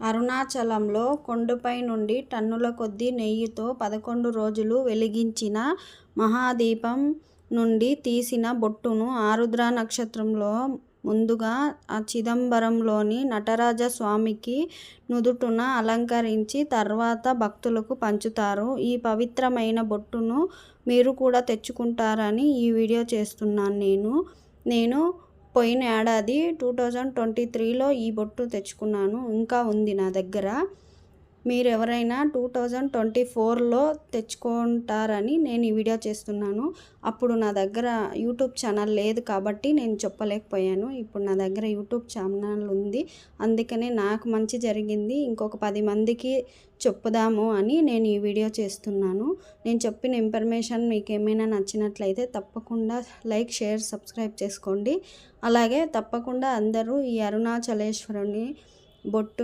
అరుణాచలంలో కొండపై నుండి టన్నుల కొద్దీ నెయ్యితో 11 రోజులు వెలిగించిన మహాదీపం నుండి తీసిన బొట్టును ఆరుద్ర నక్షత్రంలో ముందుగా చిదంబరంలోని నటరాజస్వామికి నుదుటున అలంకరించి తర్వాత భక్తులకు పంచుతారు. ఈ పవిత్రమైన బొట్టును మీరు కూడా తెచ్చుకుంటారని ఈ వీడియో చేస్తున్నాను. నేను పోయిన ఏడాది 2023లో ఈ బొట్టు తెచ్చుకున్నాను. ఇంకా ఉంది నా దగ్గర. మీరు ఎవరైనా 2024లో తెచ్చుకుంటారని నేను ఈ వీడియో చేస్తున్నాను. అప్పుడు నా దగ్గర యూట్యూబ్ ఛానల్ లేదు కాబట్టి నేను చెప్పలేకపోయాను. ఇప్పుడు నా దగ్గర యూట్యూబ్ ఛానల్ ఉంది. అందుకనే నాకు మంచి జరిగింది, ఇంకొక 10 మందికి చెప్పుదాము అని నేను ఈ వీడియో చేస్తున్నాను. నేను చెప్పిన ఇన్ఫర్మేషన్ మీకు ఏమైనా నచ్చినట్లయితే తప్పకుండా లైక్, షేర్, సబ్స్క్రైబ్ చేసుకోండి. అలాగే తప్పకుండా అందరూ ఈ అరుణాచలేశ్వరుని బొట్టు